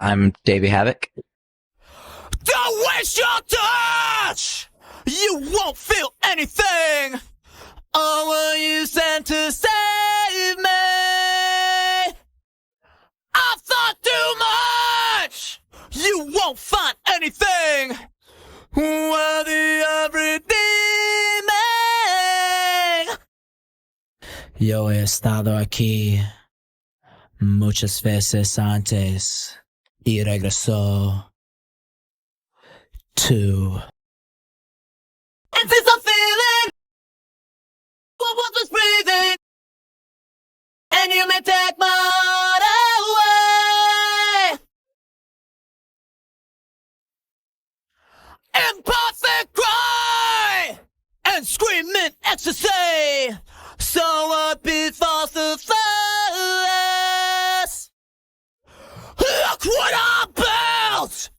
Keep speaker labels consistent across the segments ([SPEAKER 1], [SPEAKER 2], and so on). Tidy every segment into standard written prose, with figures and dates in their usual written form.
[SPEAKER 1] I'm Davey Havok.
[SPEAKER 2] Don't waste your touch! You won't feel anything! Or were you sent to save me? I thought too much! You won't find anything worthy of redeeming!
[SPEAKER 3] Yo he estado aquí muchas veces antes y regresó to.
[SPEAKER 2] Is this a feeling? What was this breathing? And you may take my heart away. Imperfect cry and scream in ecstasy. So what befalls the first? Look what I built!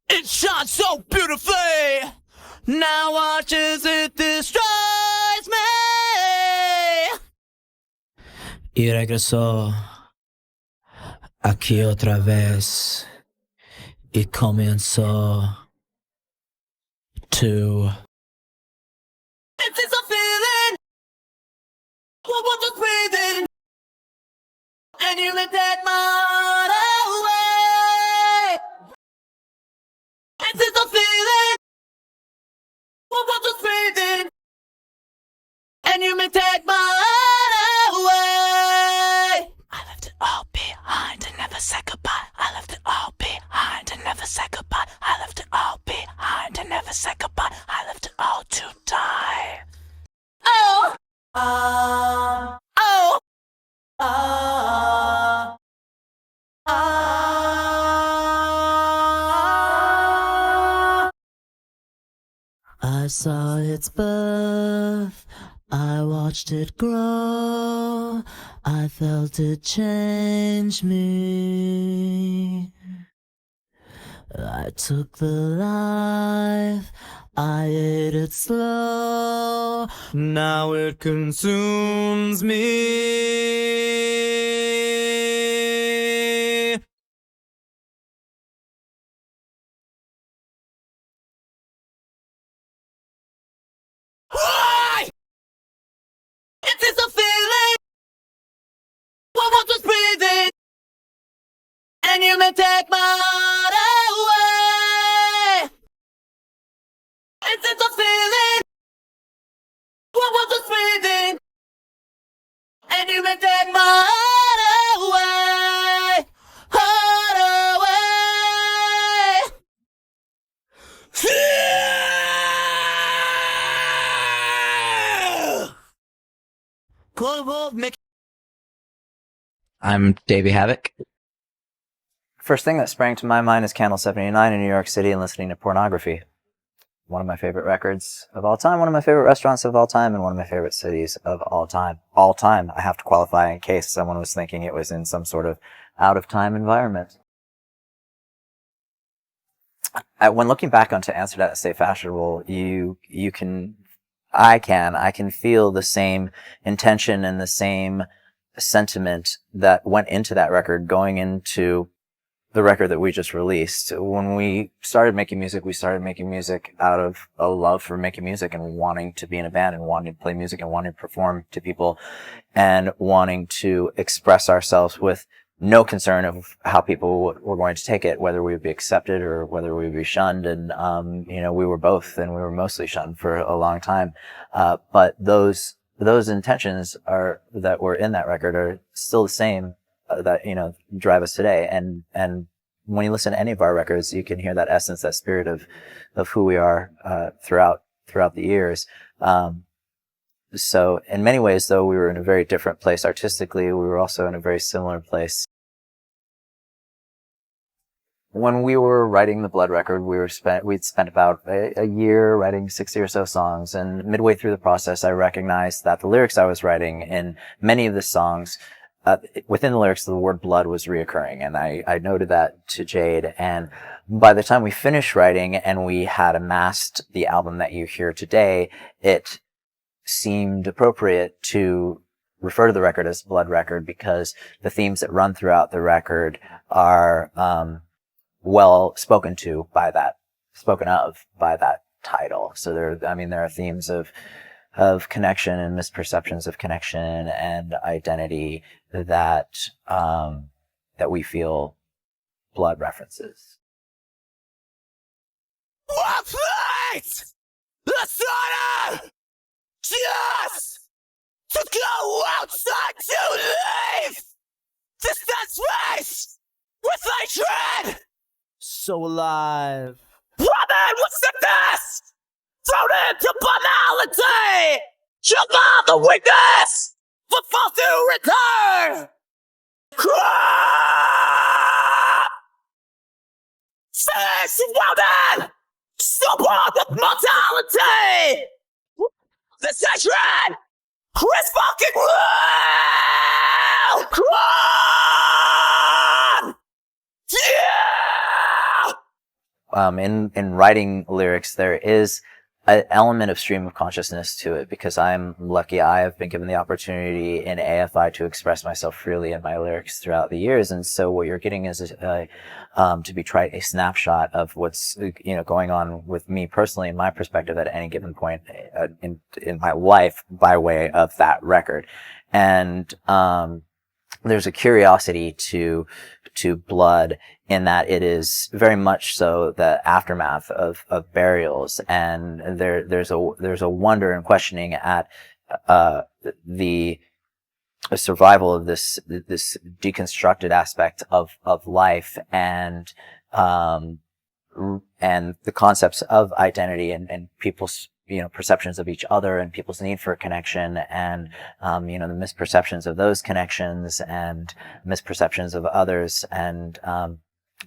[SPEAKER 2] It shines so beautifully. Now watch as it destroys me.
[SPEAKER 3] Y regresó aquí otra vez y comenzó to.
[SPEAKER 2] Is this a feeling? What was just breathing? And you may take my heart away. Is this a feeling? What was just breathing? And you may take my heart away. I left it all behind and never said goodbye. I left it all behind and never said goodbye. I left it all behind and never said goodbye. I left it all to die. Oh! Oh!
[SPEAKER 3] I saw its birth, I watched it grow, I felt it change me. I took the life, I ate it slow, now it consumes me.
[SPEAKER 2] Why? Is this a feeling? What was just breathing? And you may take my heart away. Is this a feeling? What was just breathing? And you may take my heart away. Heart away.
[SPEAKER 1] I'm Davey Havok.
[SPEAKER 4] First thing that sprang to my mind is Candle 79 in New York City and listening to Pornography. One of my favorite records of all time, one of my favorite restaurants of all time, and one of my favorite cities of all time. All time, I have to qualify in case someone was thinking it was in some sort of out-of-time environment. When looking back onto Answer That Stay Fashionable, I can feel the same intention and the same sentiment that went into that record going into the record that we just released. When we started making music, we started making music out of a love for making music and wanting to be in a band and wanting to play music and wanting to perform to people and wanting to express ourselves with no concern of how people were going to take it, whether we would be accepted or whether we would be shunned. And, we were both, and we were mostly shunned for a long time. But those intentions that were in that record are still the same, that, drive us today. And when you listen to any of our records, you can hear that essence, that spirit of who we are, throughout the years. So in many ways, though, we were in a very different place artistically. We were also in a very similar place. When we were writing the Blood record, we'd spent about a year writing 60 or so songs, and midway through the process, I recognized that the lyrics I was writing in many of the songs, within the lyrics, the word blood was reoccurring, and I noted that to Jade, and by the time we finished writing and we had amassed the album that you hear today, it seemed appropriate to refer to the record as Blood record because the themes that run throughout the record are well spoken of by that title. So there are themes of connection and misperceptions of connection and identity that we feel Blood references.
[SPEAKER 2] One place! The sun! Just to go outside to leave! Distance space with hatred!
[SPEAKER 3] So alive.
[SPEAKER 2] Brother, what's the best? Thrown into banality! Jump out the weakness! But fall to return! Face welded! Support with mortality! This hatred is fucking real! Yeah!
[SPEAKER 4] In writing lyrics, there is an element of stream of consciousness to it, because I'm lucky I have been given the opportunity in AFI to express myself freely in my lyrics throughout the years. And so what you're getting is to be tried a snapshot of what's going on with me personally, in my perspective at any given point in my life by way of that record. And there's a curiosity to Blood, in that it is very much so the aftermath of burials, and there's a wonder and questioning at the survival of this deconstructed aspect of life, and the concepts of identity and people's perceptions of each other and people's need for connection, and the misperceptions of those connections and misperceptions of others, and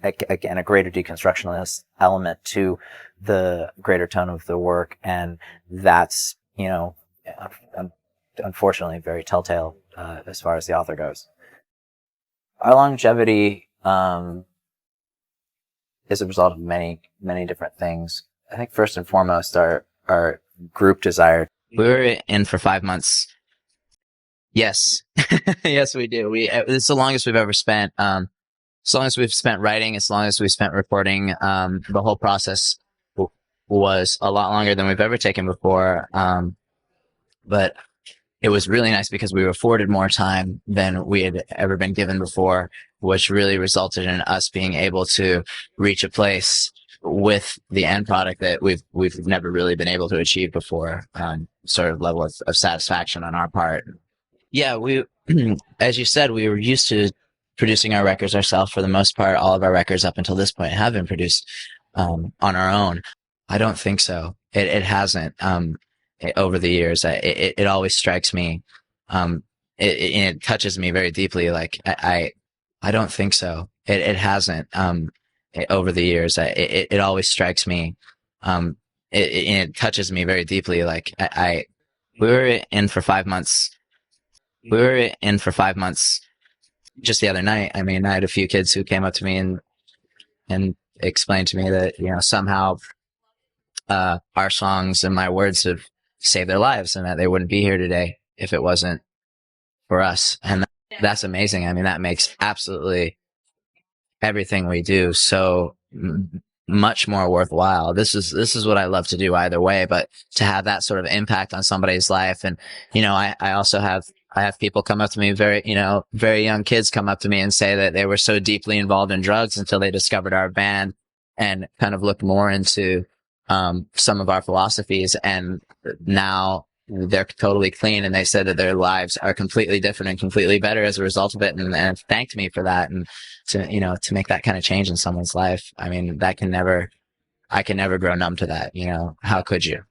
[SPEAKER 4] again a greater deconstructionist element to the greater tone of the work. And that's unfortunately very telltale as far as the author goes. Our longevity is a result of many different things. I think first and foremost our group desire.
[SPEAKER 1] We were in for 5 months. Yes. Yes, we do. It's the longest we've ever spent. As long as we've spent writing, as long as we've spent recording, the whole process was a lot longer than we've ever taken before. But it was really nice because we were afforded more time than we had ever been given before, which really resulted in us being able to reach a place with the end product that we've never really been able to achieve before, sort of level of satisfaction on our part. Yeah, we, as you said, we were used to producing our records ourselves. For the most part, all of our records up until this point have been produced on our own. I don't think so. It hasn't. Over the years, it always strikes me. It touches me very deeply. Like I don't think so. It hasn't. Over the years, it always strikes me. It touches me very deeply. Like we were in for 5 months. We were in for 5 months just the other night. I mean, I had a few kids who came up to me and explained to me that, somehow, our songs and my words have saved their lives, and that they wouldn't be here today if it wasn't for us. And that's amazing. I mean, that makes absolutely everything we do so much more worthwhile. This is what I love to do either way, but to have that sort of impact on somebody's life. And, I also have people come up to me, very young kids come up to me and say that they were so deeply involved in drugs until they discovered our band and kind of looked more into some of our philosophies, and now they're totally clean, and they said that their lives are completely different and completely better as a result of it, and thanked me for that. And to make that kind of change in someone's life, I mean, I can never grow numb to that. How could you?